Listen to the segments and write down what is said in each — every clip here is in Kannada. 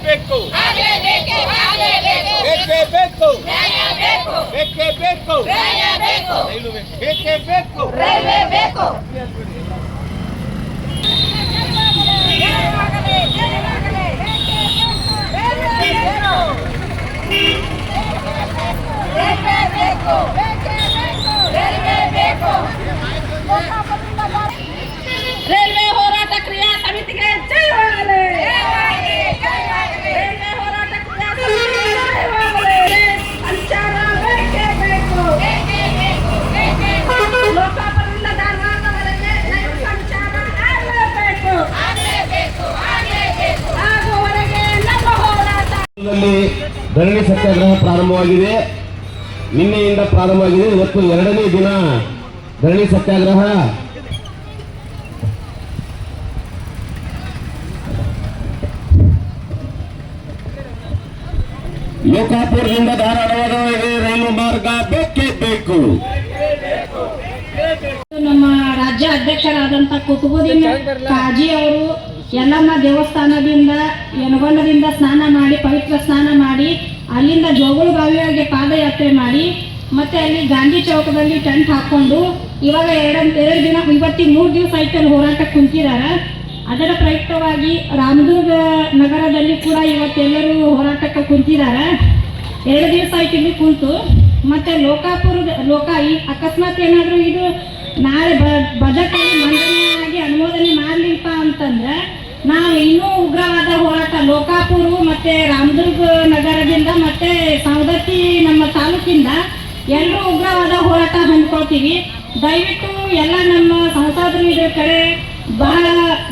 ಬೇಕು ಬೇಕೇ ಬೇಕು ಬೇಕೇ ಬೇಕು ರೈಲು ಬೇಕೇ ಬೇಕು ರೈಲ್ವೆ ಬೇಕು ರೈಲ್ವೆ ಹೋರಾಟ ಕ್ರಿಯಾ ಸಮಿತಿಗೆ ಜಯವಾಗಲಿ. ರೈಲ್ವೆ ಹೋರಾಟ ಕ್ರಿಯಾ ಸಮಿತಿಗೆ ಜಯವಾಗಲಿ. ಸಂಚಾರ ಬೇಕೇ ಬೇಕು. ಲೋಕಾಪುರದಿಂದ ಧಾರವಾಡದವರೆಗೆ ರೈಲು ಸಂಚಾರ ಆಗಲೇಬೇಕು. ಆಗುವವರೆಗೆ ನಮ್ಮ ಹೋರಾಟ. ಧರಣಿ ಸತ್ಯಾಗ್ರಹ ಪ್ರಾರಂಭವಾಗಿದೆ. ನಿನ್ನೆಯಿಂದ ಪ್ರಾರಂಭವಾಗಿದೆ. ಇವತ್ತು 2ನೇ ದಿನ ಧರಣಿ ಸತ್ಯಾಗ್ರಹ. ಲೋಕಾಪುರದಿಂದ ಧಾರವಾಡವರೆಗೆ ರೈಲು ಮಾರ್ಗ ಬೇಕೇ ಬೇಕು. ನಮ್ಮ ರಾಜ್ಯ ಅಧ್ಯಕ್ಷರಾದಂಥ ಕುತುಬುದ್ದೀನ್ ಕಾಜಿ ಅವರು ಯಲ್ಲಮ್ಮ ದೇವಸ್ಥಾನದಿಂದ ಯನಗೊಂಡದಿಂದ ಸ್ನಾನ ಮಾಡಿ ಪವಿತ್ರ ಸ್ನಾನ ಮಾಡಿ ಅಲ್ಲಿಂದ ಜೋಗುಳ ಬಾವಿಯವರೆಗೆ ಪಾದಯಾತ್ರೆ ಮಾಡಿ ಮತ್ತೆ ಅಲ್ಲಿ ಗಾಂಧಿ ಚೌಕದಲ್ಲಿ ಟೆಂಟ್ ಹಾಕೊಂಡು ಇವಾಗ ಎರಡು ದಿನ ಇವತ್ತಿಗೆ 3 ದಿವಸ ಆಯ್ತು ಹೋರಾಟಕ್ಕೆ ಕುಂತಿದ್ದಾರೆ. ಅದರ ಪ್ರಯುಕ್ತವಾಗಿ ರಾಮದುರ್ಗ ನಗರದಲ್ಲಿ ಕೂಡ ಇವತ್ತೆಲ್ಲರೂ ಹೋರಾಟಕ್ಕೆ ಕುಂತಿದ್ದಾರೆ. 2 ದಿವಸ ಆಯ್ತು ಇಲ್ಲಿ ಕುಂತು. ಮತ್ತೆ ಈ ಅಕಸ್ಮಾತ್ ಏನಾದರೂ ಇದು ನಾಳೆ ಬಜೆಟಲ್ಲಿ ಮಂಡನೆಯಾಗಿ ಅನುಮೋದನೆ ಮಾಡಲಿಪ್ಪ ಅಂತಂದ್ರೆ ನಾವು ಇನ್ನೂ ಉಗ್ರವಾದ ಹೋರಾಟ ಲೋಕಾಪುರ ಮತ್ತೆ ರಾಮದುರ್ಗ ನಗರದಿಂದ ಮತ್ತೆ ಸವದತ್ತಿ ನಮ್ಮ ತಾಲೂಕಿಂದ ಎಲ್ಲರೂ ಉಗ್ರವಾದ ಹೋರಾಟ ಹಮ್ಮಿಕೊಳ್ತೀವಿ. ದಯವಿಟ್ಟು ಎಲ್ಲ ನಮ್ಮ ಸಂಸದರು ಇದ್ರ ಕಡೆ ಬಹಳ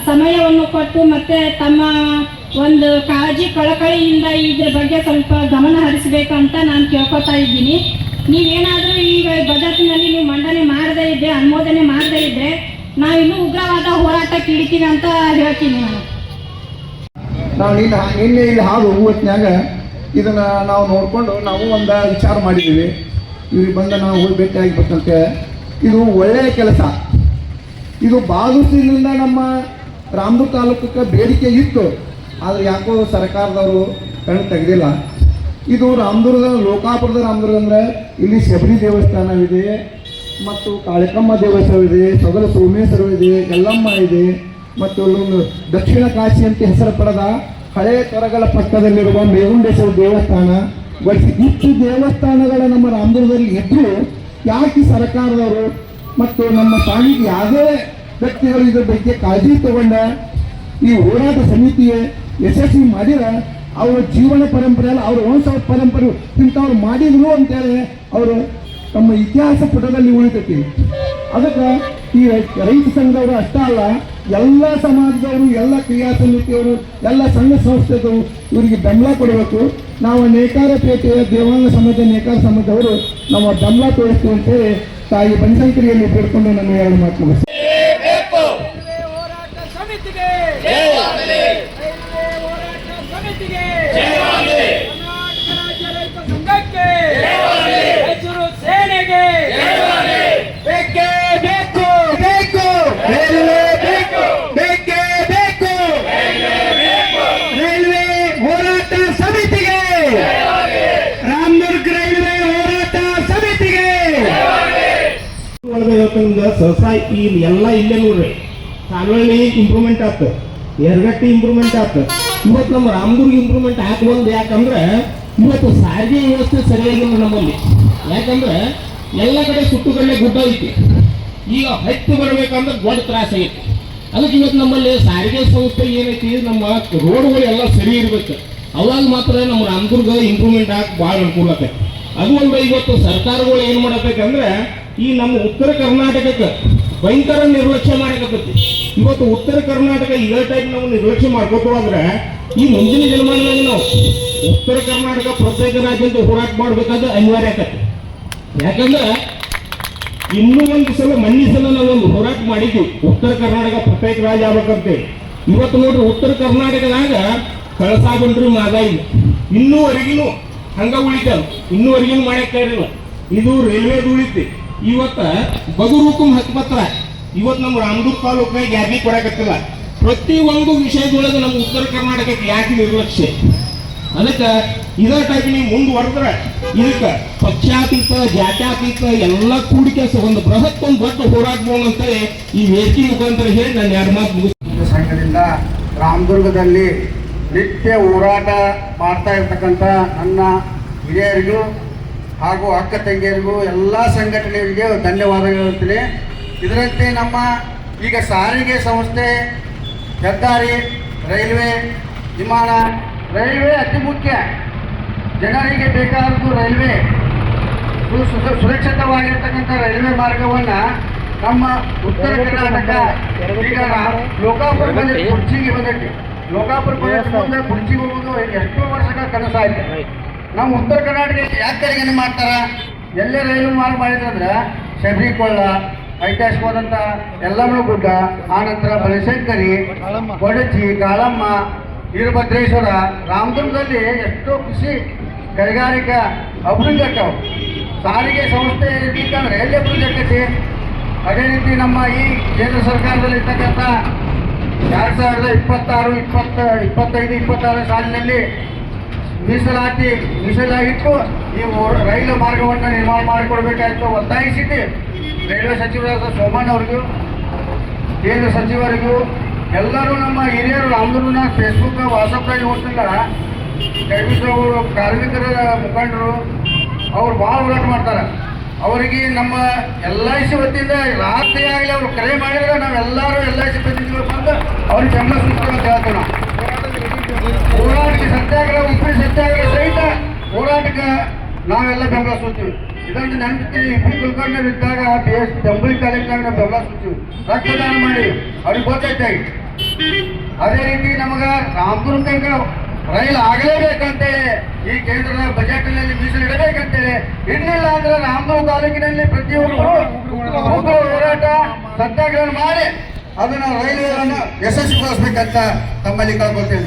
ಸಮಯವನ್ನು ಕೊಟ್ಟು ಮತ್ತೆ ತಮ್ಮ ಒಂದು ಕಾಳಜಿ ಕಳಕಳಿಯಿಂದ ಇದ್ರ ಬಗ್ಗೆ ಸ್ವಲ್ಪ ಗಮನ ಹರಿಸಬೇಕಂತ ನಾನು ಕೇಳ್ಕೊತಾ ಇದ್ದೀನಿ. ನೀವೇನಾದರೂ ಈಗ ಬಜೆಟ್ನಲ್ಲಿ ನೀವು ಮಂಡನೆ ಮಾಡದೇ ಇದ್ದರೆ ಅನುಮೋದನೆ ಮಾಡದೇ ಇದ್ದರೆ ನಾವು ಇನ್ನೂ ಉಗ್ರವಾದ ಹೋರಾಟಕ್ಕೆ ಇಳಿತೀವಿ ಅಂತ ಹೇಳ್ತೀನಿ ನಾನು. ನಾವು ನಿನ್ನೆ ಇಲ್ಲಿ ಹಾದು ಹೋಗುವತ್ನಾಗ ಇದನ್ನು ನಾವು ನೋಡಿಕೊಂಡು ನಾವು ಒಂದು ವಿಚಾರ ಮಾಡಿದ್ದೀವಿ. ಇವ್ರಿಗೆ ಬಂದು ನಾವು ಹೋಗಿ ಭೇಟಿ ಆಗಿಬೇಕಂತೆ. ಇದು ಒಳ್ಳೆಯ ಕೆಲಸ. ಇದು ಭಾಳ ದಿವಸದಿಂದ ನಮ್ಮ ರಾಮದುರ್ಗ ತಾಲೂಕಕ್ಕೆ ಬೇಡಿಕೆ ಇತ್ತು. ಆದರೆ ಯಾಕೋ ಸರ್ಕಾರದವರು ಕಣ್ಣು ತೆಗೆದಿಲ್ಲ. ಇದು ರಾಮದುರ್ಗ ಲೋಕಾಪುರದ ರಾಮದುರ್ಗ ಅಂದರೆ ಇಲ್ಲಿ ಶಬರಿ ದೇವಸ್ಥಾನವಿದೆ ಮತ್ತು ಕಾಳಿಕಮ್ಮ ದೇವಸ್ಥಾನವಿದೆ, ಸೊಗಲ ಸೋಮೇಶ್ವರ ಇದೆ, ಯಲ್ಲಮ್ಮ ಇದೆ ಮತ್ತು ಅಲ್ಲೊಂದು ದಕ್ಷಿಣ ಕಾಶಿ ಅಂತ ಹೆಸರು ಪಡೆದ ಹಳೆಯ ತೊರಗಳ ಪಕ್ಕದಲ್ಲಿರುವ ಮೇಗುಂಡೇಶ್ವರ ದೇವಸ್ಥಾನ. ಇಷ್ಟು ದೇವಸ್ಥಾನಗಳ ನಮ್ಮ ರಾಮದುರ್ಗದಲ್ಲಿ ಇದ್ದರೂ ಯಾಕೆ ಸರ್ಕಾರದವರು ಮತ್ತು ನಮ್ಮ ಸ್ವಾಮಿಗೆ ಯಾವುದೇ ವ್ಯಕ್ತಿಗಳು ಇದರ ಬಗ್ಗೆ ಕಾಳಜಿ ತಗೊಂಡ ಈ ಹೋರಾಟ ಸಮಿತಿಯೇ ಯಶಸ್ವಿ ಮಾಡಿದ ಅವರ ಜೀವನ ಪರಂಪರೆಯಲ್ಲಿ ಅವರ ವಂಶ ಪರಂಪರೆ ಇಂಥವ್ರು ಮಾಡಿದ್ರು ಅಂತೇಳಿ ಅವರು ತಮ್ಮ ಇತಿಹಾಸ ಪುಟದಲ್ಲಿ ಉಳಿತೈತಿ. ಅದಕ್ಕೆ ಈ ರೈತ ಸಂಘದವರು ಅಷ್ಟೇ ಅಲ್ಲ, ಎಲ್ಲ ಸಮಾಜದವರು, ಎಲ್ಲ ಕ್ರಿಯಾ ಸಮಿತಿಯವರು, ಎಲ್ಲ ಸಂಘ ಸಂಸ್ಥೆಗಳು ಇವರಿಗೆ ಬೆಂಬಲ ಕೊಡಬೇಕು. ನಾವು ನೇಕಾರ ಪೇಟೆಯ ದೇವಾಂಗ ಸಮಾಜ ನೇಕಾರ ಸಮಾಜದವರು ನಮ್ಮ ಬೆಂಬಲ ತೋರಿಸ್ತೀವಿ ಅಂತೇಳಿ ತಾಯಿ ಬನಶಂಕರಿಯಲ್ಲಿ ಬೇಡ್ಕೊಂಡು ನನ್ನ 2 ಮಾತು ಮುಗಿಸ್ತೀನಿ. ಸಹಸಾ ಇಲ್ಲಿ ಎಲ್ಲ ಇಲ್ಲೇ ನೋಡ್ರಿ. ಕಾಲುವಳ್ಳಿ ಇಂಪ್ರೂವ್ಮೆಂಟ್ ಆಗ್ತದೆ, ಯರಗಟ್ಟಿ ಇಂಪ್ರೂವ್ಮೆಂಟ್ ಆಗ್ತದೆ. ಇವತ್ತು ನಮ್ಮ ರಾಮದುರ್ಗ ಇಂಪ್ರೂವ್ಮೆಂಟ್ ಹಾಕುವಂದು ಯಾಕಂದ್ರೆ ಇವತ್ತು ಸಾರಿಗೆ ವ್ಯವಸ್ಥೆ ಸರಿಯಾಗಿಲ್ಲ ನಮ್ಮಲ್ಲಿ. ಯಾಕಂದ್ರೆ ಎಲ್ಲ ಕಡೆ ಸುತ್ತುಗಡೆ ಗುಡ್ಡ ಐತಿ. ಈಗ ಹತ್ತಿ ಬರ್ಬೇಕಂದ್ರೆ ದೊಡ್ಡ ತ್ರಾಸ ಐತಿ. ಅದಕ್ಕೆ ಇವತ್ತು ನಮ್ಮಲ್ಲಿ ಸಾರಿಗೆ ಸಂಸ್ಥೆ ಏನೈತಿ, ನಮ್ಮ ರೋಡ್ಗಳು ಎಲ್ಲ ಸರಿ ಇರ್ಬೇಕು. ಅವಾಗ ಮಾತ್ರ ನಮ್ಮ ರಾಮದುರ್ಗ ಇಂಪ್ರೂವ್ಮೆಂಟ್ ಹಾಕಿ ಭಾಳ ಅನುಕೂಲ ಆಗೈತಿ. ಅದು ಒಂದು ಇವತ್ತು ಸರ್ಕಾರಗಳು ಏನು ಮಾಡಬೇಕಂದ್ರೆ ಈ ನಮ್ಮ ಉತ್ತರ ಕರ್ನಾಟಕಕ್ಕೆ ಭಯಂಕರ ನಿರ್ಲಕ್ಷ್ಯ ಮಾಡಕತ್ತೈತಿ. ಇವತ್ತು ಉತ್ತರ ಕರ್ನಾಟಕ ಇದೇ ಟೈಪ್ ನಾವು ನಿರ್ಲಕ್ಷ್ಯ ಮಾಡ್ಕೋತ ಹೋದ್ರೆ ಈ ಮುಂದಿನ ದಿನಮಾನದಲ್ಲಿ ನಾವು ಉತ್ತರ ಕರ್ನಾಟಕ ಪ್ರತ್ಯೇಕ ರಾಜ್ಯ ಅಂತ ಹೋರಾಟ ಮಾಡಬೇಕಾದ್ರೆ ಅನಿವಾರ್ಯ ಆಗತ್ತೆ. ಯಾಕಂದ್ರೆ ಇನ್ನೂ ಒಂದು ಸಲ ನಾವೊಂದು ಹೋರಾಟ ಮಾಡಿದ್ವಿ, ಉತ್ತರ ಕರ್ನಾಟಕ ಪ್ರತ್ಯೇಕ ರಾಜ್ಯ ಆಗ್ಬೇಕಂತೇಳಿ. ಇವತ್ತು ನೋಡ್ರಿ ಉತ್ತರ ಕರ್ನಾಟಕದಾಗ ಕಳಸಾ ಬಂಡ್ರಿ ಮಾದ ಇಲ್ಲ, ಇನ್ನೂವರೆಗಿನೂ ಹಂಗ ಉಳಿತಾವ, ಇನ್ನೂವರೆಗಿನೂ ಮಾಡಕ್ಕೆ ಇರಲಿಲ್ಲ. ಇದು ರೈಲ್ವೆದು ಉಳಿತಿ. ಇವತ್ತ ಬಗುರುಕುಂ ಹಕ್ಕುಪತ್ರ ಇವತ್ತು ನಮ್ಮ ರಾಮದುರ್ಗ ತಾಲೂಕಿನಾಗ ಯಾರಿಗೆ ಕೊಡಕತ್ತಿಲ್ಲ. ಪ್ರತಿ ಒಂದು ವಿಷಯದೊಳಗೆ ನಮ್ಮ ಉತ್ತರ ಕರ್ನಾಟಕಕ್ಕೆ ಯಾಕೆ ನಿರ್ಲಕ್ಷ್ಯ? ಅದಕ್ಕೆ ಇದೇ ಟೈಪ್ ನೀವು ಮುಂದುವರೆದ್ರೆ ಇದಕ್ಕೆ ಪಕ್ಷಾತೀತ ಜಾತ್ಯಾತೀತ ಎಲ್ಲ ಕೂಡಿಕೆ ಒಂದು ಬೃಹತ್ ಒಂದು ದೊಡ್ಡ ಹೋರಾಟಬಹುದು ಅಂತೇಳಿ ಈ ವೇದಿಕೆ ಮುಖಾಂತರ ಹೇಳಿ ನಾನು 2 ಮಾತು ಮುಗಿಸ್ತೀನಿ. ಸಂಘದಿಂದ ರಾಮದುರ್ಗದಲ್ಲಿ ನಿತ್ಯ ಹೋರಾಟ ಮಾಡ್ತಾ ಇರ್ತಕ್ಕಂಥ ನನ್ನ ಹಿರಿಯರಿಗೂ ಹಾಗೂ ಅಕ್ಕ ತಂಗಿಯರಿಗೂ ಎಲ್ಲ ಸಂಘಟನೆಗಳಿಗೆ ಧನ್ಯವಾದಗಳು ಹೇಳ್ತೀನಿ. ಇದರಂತೆ ನಮ್ಮ ಈಗ ಸಾರಿಗೆ ಸಂಸ್ಥೆ, ಹೆದ್ದಾರಿ, ರೈಲ್ವೆ, ವಿಮಾನ, ರೈಲ್ವೆ ಅತಿ ಮುಖ್ಯ. ಜನರಿಗೆ ಬೇಕಾದದ್ದು ರೈಲ್ವೆ, ಸುರಕ್ಷಿತವಾಗಿರ್ತಕ್ಕಂಥ ರೈಲ್ವೆ ಮಾರ್ಗವನ್ನು ನಮ್ಮ ಉತ್ತರ ಕರ್ನಾಟಕ ಈಗ ಲೋಕಾಪುರ ಬಂದೈತಿ, ಕುರ್ಚಿಗೆ ಬಂದೈತಿ. ಲೋಕಾಪುರ ಬಂದ ಕುರ್ಚಿಗೆ ಹೋಗೋದು ಎಷ್ಟೋ ವರ್ಷಗಳ ಕನಸಾಯ್ತು. ನಮ್ಮ ಉತ್ತರ ಕರ್ನಾಟಕ ಯಾಕೆ ಕಡೆಗೆ ಮಾಡ್ತಾರ? ಎಲ್ಲೇ ರೈಲು ಮಾರ್ಗ ಮಾಡಿದ್ರಂದ್ರೆ ಶಬರಿಕೊಳ್ಳ, ಐತಿಹಾಸಿಕವಾದಂಥ ಯಲ್ಲಮ್ಮ ಗುಡ್ಡ, ಆನಂತರ ಬನಶಂಕರಿ, ಕೊಡಚಿ, ಕಾಳಮ್ಮ, ವೀರಭದ್ರೇಶ್ವರ, ರಾಮದುರ್ಗದಲ್ಲಿ ಎಷ್ಟೋ ಕೃಷಿ ಕೈಗಾರಿಕಾ ಅಭಿವೃದ್ಧಿ ಆಗ್ತಾವೆ. ಸಾರಿಗೆ ಸಂಸ್ಥೆ ಇರ್ಬೇಕಂದ್ರೆ ಎಲ್ಲಿ ಅಭಿವೃದ್ಧಿ ಆಗ್ತೈತಿ? ಅದೇ ರೀತಿ ನಮ್ಮ ಈ ಕೇಂದ್ರ ಸರ್ಕಾರದಲ್ಲಿ ಇರ್ತಕ್ಕಂಥ 2026-25-26 ಸಾಲಿನಲ್ಲಿ ಮೀಸಲಾಗಿಟ್ಟು ಈ ರೈಲು ಮಾರ್ಗವನ್ನು ನಿರ್ಮಾಣ ಮಾಡಿಕೊಡ್ಬೇಕಾಯ್ತು ಒತ್ತಾಯಿಸಿದ್ದು ರೈಲ್ವೆ ಸಚಿವರಾದ ಸೋಮಣ್ಣ ಅವರಿಗೂ, ಕೇಂದ್ರ ಸಚಿವರಿಗೂ, ಎಲ್ಲರೂ ನಮ್ಮ ಹಿರಿಯರು ರಾಮದುರ್ಗನ ಫೇಸ್ಬುಕ್, ವಾಟ್ಸಪ್ನಲ್ಲಿ ನೋಡ್ತಿಲ್ಲ, ಕೈಬಿಟ್ಟವರು ಕಾರ್ಮಿಕರ ಮುಖಂಡರು ಅವ್ರು ಭಾಳ ಹೋರಾಟ ಮಾಡ್ತಾರೆ. ಅವರಿಗೆ ನಮ್ಮ LIC ವತಿಯಿಂದ ರಾತ್ರಿ ಆಗಲಿ ಅವರು ಕರೆ ಮಾಡಿದ್ರೆ ನಾವೆಲ್ಲರೂ LIC ಪ್ರತಿನಿಧಿಗಳು ಬಂದು ಅವ್ರಿಗೆ ಬೆಂಬಲ ಸೂಚಿಸ್ತೇವೆ ಅಂತ ಹೇಳ್ತೇವೆ. ನಾವು ಹೋರಾಟಕ್ಕೆ ಸತ್ಯಾಗ್ರಹ, ಉಪ್ಪಿನ ಸತ್ಯಾಗ್ರಹ ಸಹಿತ ಹೋರಾಟಕ್ಕೆ ನಾವೆಲ್ಲ ಬೆಂಬಲ ಸೂಚಿಸ್ತೀವಿ. ಇದೊಂದು ನೆನಪಿಸ್ತೀವಿ. ಇಬ್ಬರು ಕುಲಕರ್ಣಿಯವರು ಇದ್ದಾಗ ಬೆಂಬಲಿ ಕಾಲೇಜಿನಾಗ ನಾವು ಬೆಂಬಲ ಸೂಚಿಸ್ತೀವಿ, ರಕ್ತದಾನ ಮಾಡಿ ಅವ್ರಿಗೆ ಗೊತ್ತೈತೆ. ಅದೇ ರೀತಿ ನಮಗೆ ರಾಮದುರ್ಗಕ್ಕೆ ರೈಲು ಆಗಲೇಬೇಕಂತೇಳಿ ಈ ಕೇಂದ್ರದ ಬಜೆಟ್ನಲ್ಲಿ ಮೀಸಲಿಡಬೇಕಂತೇಳಿ, ಇರಲಿಲ್ಲ ಅಂದ್ರೆ ರಾಮದುರ್ಗ ತಾಲೂಕಿನಲ್ಲಿ ಪ್ರತಿಯೊಬ್ಬರು ಹೋರಾಟ ಸತ್ಯಾಗ್ರಹ ಮಾಡಿ ಅದನ್ನು ರೈಲ್ವೆಯನ್ನು ಯಶಸ್ವಿಗೊಳಿಸ್ಬೇಕಂತ ತಮ್ಮಲ್ಲಿ ಕಳ್ಕೊಳ್ತೇವೆ.